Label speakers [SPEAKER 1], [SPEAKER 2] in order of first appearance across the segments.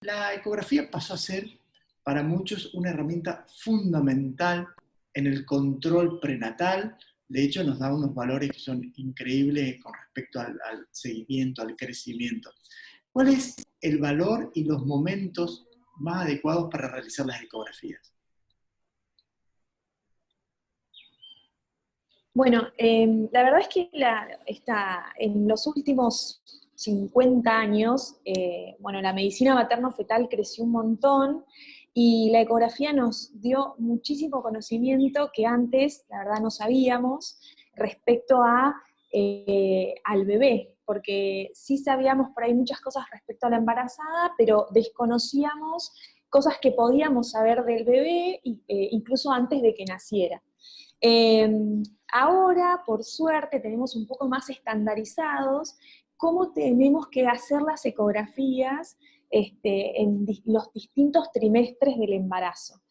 [SPEAKER 1] La ecografía pasó a ser para muchos una herramienta fundamental en el control prenatal. De hecho, nos da unos valores que son increíbles con respecto al seguimiento, al crecimiento. ¿Cuál es el valor y los momentos más adecuados para realizar las ecografías?
[SPEAKER 2] Bueno, la verdad es que en los últimos 50 años, bueno, la medicina materno-fetal creció un montón y la ecografía nos dio muchísimo conocimiento que antes, la verdad, no sabíamos respecto al bebé, porque sí sabíamos por ahí muchas cosas respecto a la embarazada, pero desconocíamos cosas que podíamos saber del bebé, incluso antes de que naciera. Ahora, por suerte, tenemos un poco más estandarizados cómo tenemos que hacer las ecografías en los distintos trimestres del embarazo.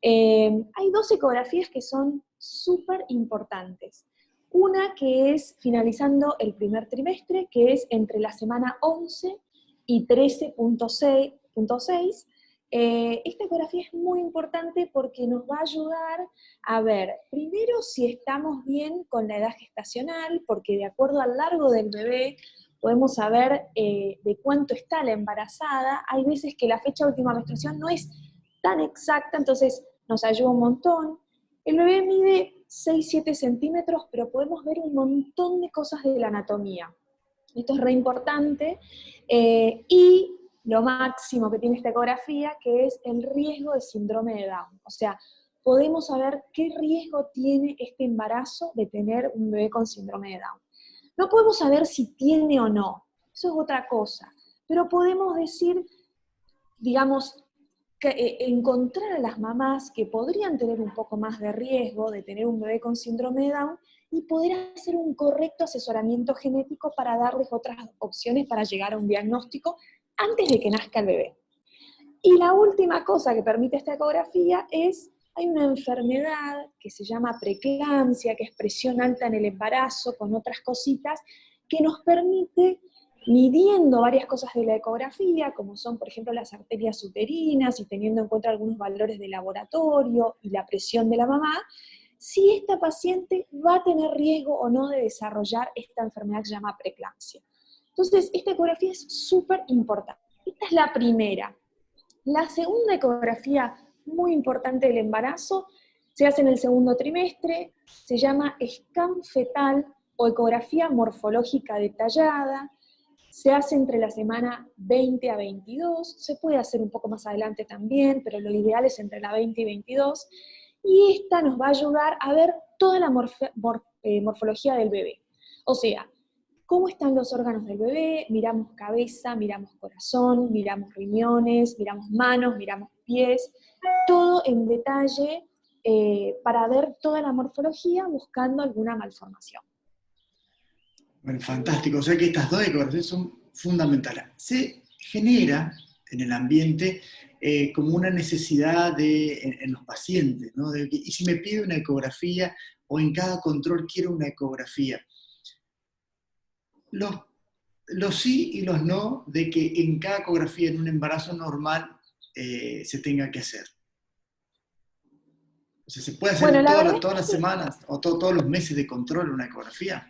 [SPEAKER 2] Hay dos ecografías que son súper importantes. Una que es finalizando el primer trimestre, que es entre la semana 11 y 13.6. Esta ecografía es muy importante porque nos va a ayudar a ver, primero si estamos bien con la edad gestacional, porque de acuerdo al largo del bebé podemos saber de cuánto está la embarazada. Hay veces que la fecha de última menstruación no es tan exacta, entonces nos ayuda un montón. El bebé mide 6-7 centímetros, pero podemos ver un montón de cosas de la anatomía. Esto es re importante. Y lo máximo que tiene esta ecografía, que es el riesgo de síndrome de Down. O sea, podemos saber qué riesgo tiene este embarazo de tener un bebé con síndrome de Down. No podemos saber si tiene o no, eso es otra cosa, pero podemos decir, digamos, encontrar a las mamás que podrían tener un poco más de riesgo de tener un bebé con síndrome de Down y poder hacer un correcto asesoramiento genético para darles otras opciones para llegar a un diagnóstico antes de que nazca el bebé. Y la última cosa que permite esta ecografía es, hay una enfermedad que se llama preeclampsia, que es presión alta en el embarazo, con otras cositas, que nos permite, midiendo varias cosas de la ecografía, como son, por ejemplo, las arterias uterinas, y teniendo en cuenta algunos valores de laboratorio y la presión de la mamá, si esta paciente va a tener riesgo o no de desarrollar esta enfermedad que se llama preeclampsia. Entonces, esta ecografía es súper importante. Esta es la primera. La segunda ecografía muy importante del embarazo se hace en el segundo trimestre, se llama scan fetal o ecografía morfológica detallada, se hace entre la semana 20 a 22, se puede hacer un poco más adelante también, pero lo ideal es entre la 20 y 22, y esta nos va a ayudar a ver toda la morfología del bebé. O sea, cómo están los órganos del bebé, miramos cabeza, miramos corazón, miramos riñones, miramos manos, miramos pies, todo en detalle para ver toda la morfología buscando alguna malformación.
[SPEAKER 1] Bueno, fantástico. O sea que estas dos ecografías son fundamentales. Se genera en el ambiente como una necesidad en los pacientes, ¿no? Y si me pide una ecografía o en cada control quiero una ecografía. Los, los sí y los no de que en cada ecografía en un embarazo normal se tenga que hacer. O sea, ¿se puede
[SPEAKER 2] Bueno,
[SPEAKER 1] hacer
[SPEAKER 2] la verdad
[SPEAKER 1] todas las
[SPEAKER 2] es que
[SPEAKER 1] semanas o todos los meses de control una ecografía?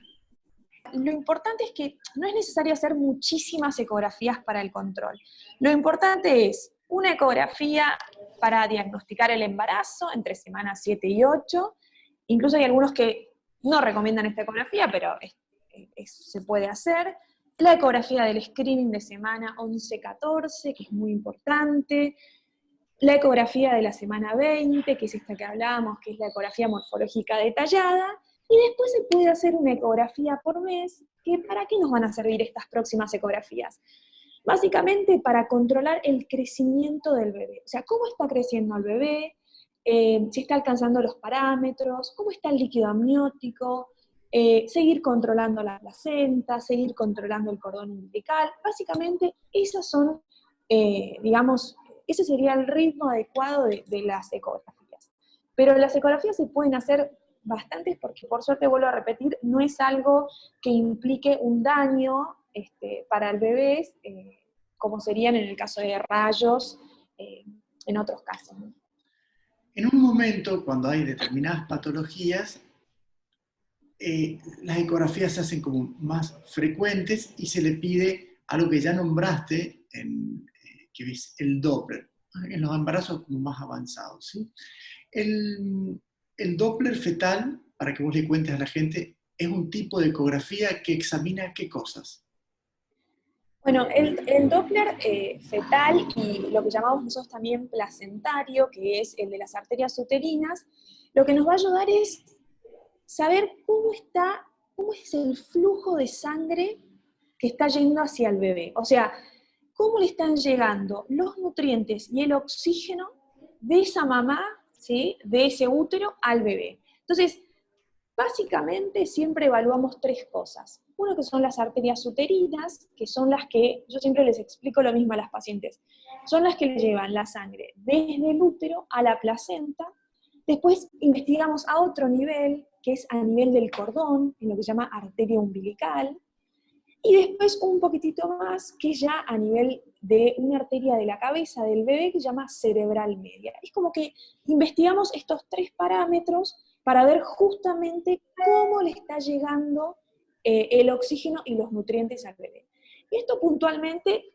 [SPEAKER 2] lo importante es que no es necesario hacer muchísimas ecografías para el control. Lo importante es una ecografía para diagnosticar el embarazo entre semanas 7 y 8. Incluso hay algunos que no recomiendan esta ecografía, pero se puede hacer. La ecografía del screening de semana 11-14, que es muy importante. La ecografía de la semana 20, que es esta que hablábamos, que es la ecografía morfológica detallada. Y después se puede hacer una ecografía por mes, que ¿para qué nos van a servir estas próximas ecografías? Básicamente para controlar el crecimiento del bebé. O sea, cómo está creciendo el bebé, si está alcanzando los parámetros, cómo está el líquido amniótico, seguir controlando la placenta, seguir controlando el cordón umbilical. Básicamente, esas son, digamos, ese sería el ritmo adecuado de las ecografías. Pero las ecografías se pueden hacer bastantes porque, por suerte, vuelvo a repetir, no es algo que implique un daño para el bebé como serían en el caso de rayos, en otros casos, ¿no?
[SPEAKER 1] En un momento, cuando hay determinadas patologías, las ecografías se hacen como más frecuentes y se le pide algo que ya nombraste, que es el Doppler, en los embarazos como más avanzados. ¿Sí? El Doppler fetal, para que vos le cuentes a la gente, es un tipo de ecografía que examina qué cosas.
[SPEAKER 2] Bueno, el Doppler fetal y lo que llamamos nosotros también placentario, que es el de las arterias uterinas, lo que nos va a ayudar es saber cómo es el flujo de sangre que está yendo hacia el bebé. O sea, cómo le están llegando los nutrientes y el oxígeno de esa mamá, ¿sí?, de ese útero al bebé. Entonces, básicamente siempre evaluamos tres cosas. Uno que son las arterias uterinas, que son las que, yo siempre les explico lo mismo a las pacientes, son las que le llevan la sangre desde el útero a la placenta. Después investigamos a otro nivel, que es a nivel del cordón, en lo que se llama arteria umbilical, y después un poquitito más, que ya a nivel de una arteria de la cabeza del bebé, que se llama cerebral media. Es como que investigamos estos tres parámetros para ver justamente cómo le está llegando el oxígeno y los nutrientes al bebé. Y esto puntualmente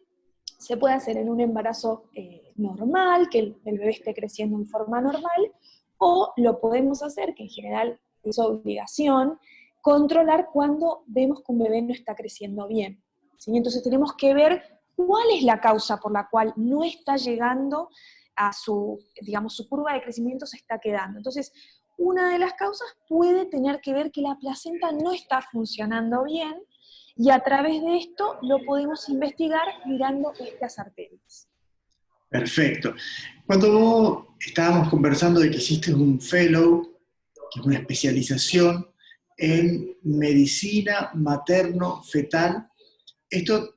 [SPEAKER 2] se puede hacer en un embarazo normal, que el bebé esté creciendo en forma normal, o lo podemos hacer, que en general es obligación, controlar cuando vemos que un bebé no está creciendo bien. ¿Sí? Entonces tenemos que ver cuál es la causa por la cual no está llegando a su, digamos, su curva de crecimiento se está quedando. Entonces, una de las causas puede tener que ver que la placenta no está funcionando bien, y a través de esto lo podemos investigar mirando estas arterias.
[SPEAKER 1] Perfecto. Cuando vos estábamos conversando de que hiciste un fellow, que es una especialización en medicina materno-fetal, esto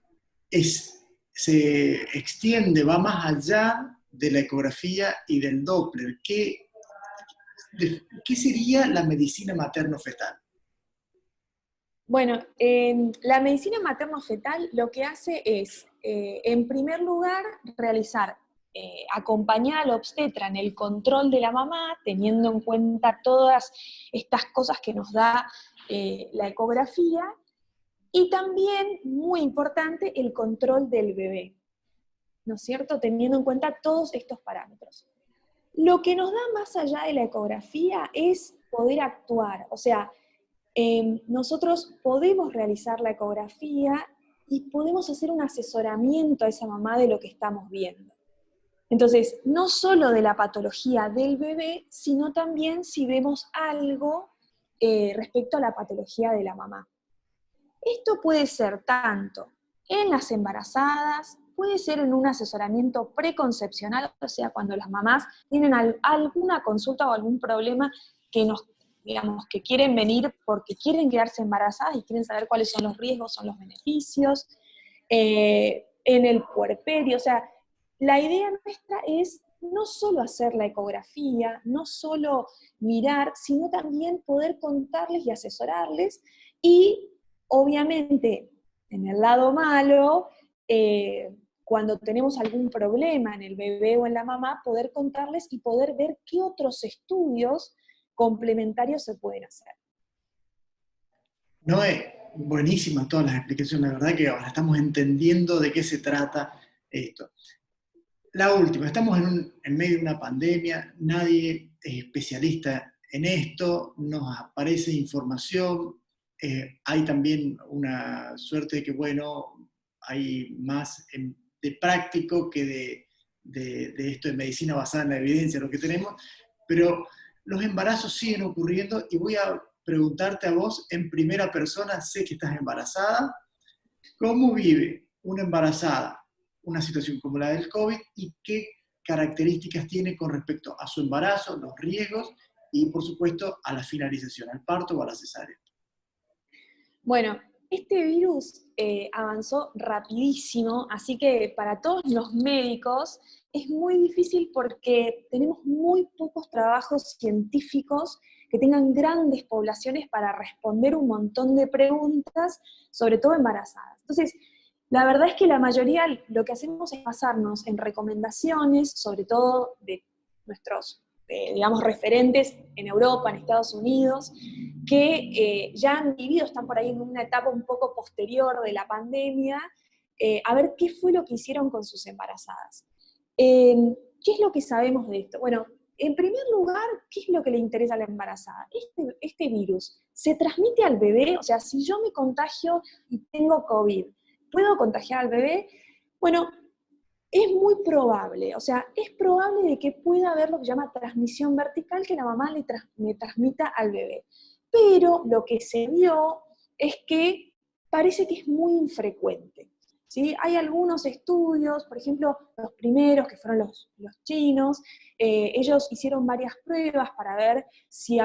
[SPEAKER 1] se extiende, va más allá de la ecografía y del Doppler. ¿Qué sería la medicina materno-fetal?
[SPEAKER 2] Bueno, la medicina materno-fetal lo que hace es, en primer lugar, realizar, acompañar al obstetra en el control de la mamá, teniendo en cuenta todas estas cosas que nos da la ecografía, y también, muy importante, el control del bebé, ¿no es cierto? Teniendo en cuenta todos estos parámetros. Lo que nos da más allá de la ecografía es poder actuar, o sea, nosotros podemos realizar la ecografía y podemos hacer un asesoramiento a esa mamá de lo que estamos viendo. Entonces, no solo de la patología del bebé, sino también si vemos algo respecto a la patología de la mamá. Esto puede ser tanto en las embarazadas, puede ser en un asesoramiento preconcepcional, o sea, cuando las mamás tienen alguna consulta o algún problema que nos, digamos, que quieren venir porque quieren quedarse embarazadas y quieren saber cuáles son los riesgos, son los beneficios, en el puerperio, o sea, la idea nuestra es no solo hacer la ecografía, no solo mirar, sino también poder contarles y asesorarles, y obviamente en el lado malo, cuando tenemos algún problema en el bebé o en la mamá, poder contarles y poder ver qué otros estudios complementarios se pueden hacer.
[SPEAKER 1] No es buenísimas todas las explicaciones, la verdad que ahora estamos entendiendo de qué se trata esto. La última, estamos en medio de una pandemia, nadie es especialista en esto, nos aparece información, hay también una suerte de que, bueno, hay más de práctico que de esto de medicina basada en la evidencia, lo que tenemos, pero los embarazos siguen ocurriendo y voy a preguntarte a vos en primera persona, sé que estás embarazada, ¿cómo vive una embarazada una situación como la del COVID y qué características tiene con respecto a su embarazo, los riesgos y, por supuesto, a la finalización, al parto o a la cesárea?
[SPEAKER 2] Bueno, este virus avanzó rapidísimo, así que para todos los médicos es muy difícil porque tenemos muy pocos trabajos científicos que tengan grandes poblaciones para responder un montón de preguntas, sobre todo embarazadas. Entonces, La verdad es que la mayoría lo que hacemos es basarnos en recomendaciones, sobre todo de nuestros, digamos, referentes en Europa, en Estados Unidos, que ya han vivido, están por ahí en una etapa un poco posterior de la pandemia, a ver qué fue lo que hicieron con sus embarazadas. ¿Qué es lo que sabemos de esto? Bueno, en primer lugar, ¿qué es lo que le interesa a la embarazada? Este virus se transmite al bebé, o sea, si yo me contagio y tengo COVID, ¿puedo contagiar al bebé? Bueno, es muy probable, o sea, es probable de que pueda haber lo que se llama transmisión vertical, que la mamá le transmita al bebé. Pero lo que se vio es que parece que es muy infrecuente. ¿Sí? Hay algunos estudios, por ejemplo, los primeros, que fueron los chinos, ellos hicieron varias pruebas para ver si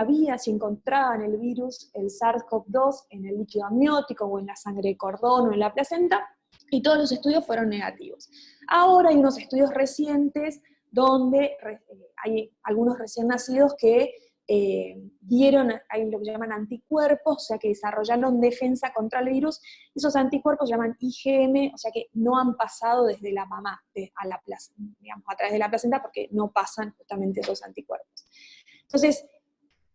[SPEAKER 2] encontraban el virus, el SARS-CoV-2, en el líquido amniótico, o en la sangre de cordón, o en la placenta, y todos los estudios fueron negativos. Ahora hay unos estudios recientes donde hay algunos recién nacidos que hay lo que llaman anticuerpos, o sea que desarrollaron defensa contra el virus. Esos anticuerpos se llaman IgM, o sea que no han pasado desde la mamá a la placenta, digamos, a través de la placenta, porque no pasan justamente esos anticuerpos. Entonces,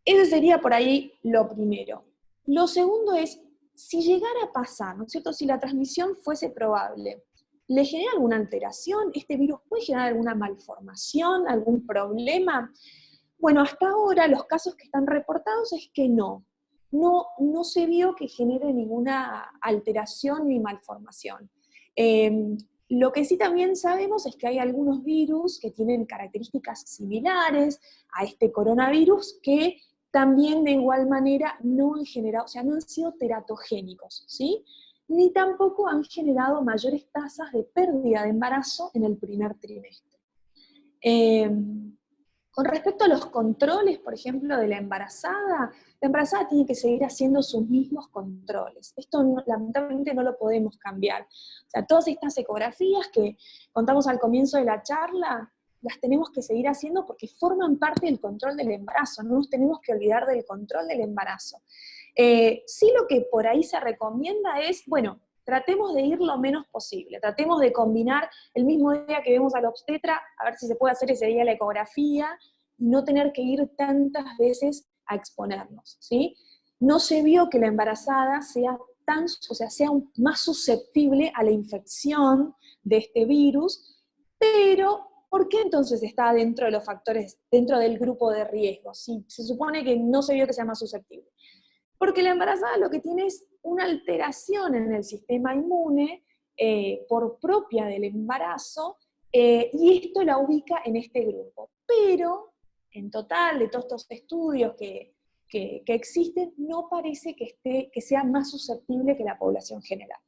[SPEAKER 2] eso sería por ahí lo primero. Lo segundo es, si llegara a pasar, ¿no es cierto? Si la transmisión fuese probable, ¿le genera alguna alteración? ¿Este virus puede generar alguna malformación, algún problema? Bueno, hasta ahora los casos que están reportados es que no. No se vio que genere ninguna alteración ni malformación. Lo que sí también sabemos es que hay algunos virus que tienen características similares a este coronavirus que también de igual manera no han generado, o sea, no han sido teratogénicos, ¿sí? Ni tampoco han generado mayores tasas de pérdida de embarazo en el primer trimestre. Con respecto a los controles, por ejemplo, de la embarazada tiene que seguir haciendo sus mismos controles. Esto lamentablemente no lo podemos cambiar. O sea, todas estas ecografías que contamos al comienzo de la charla, las tenemos que seguir haciendo porque forman parte del control del embarazo, no nos tenemos que olvidar del control del embarazo. Sí, lo que por ahí se recomienda es, bueno, tratemos de ir lo menos posible, tratemos de combinar el mismo día que vemos al obstetra, a ver si se puede hacer ese día la ecografía, y no tener que ir tantas veces a exponernos, ¿sí? No se vio que la embarazada sea más susceptible a la infección de este virus, pero ¿por qué entonces está dentro de los factores, dentro del grupo de riesgo? Si se supone que no se vio que sea más susceptible. Porque la embarazada lo que tiene es una alteración en el sistema inmune por propia del embarazo, y esto la ubica en este grupo. Pero, en total, de todos estos estudios que existen, no parece que sea más susceptible que la población general.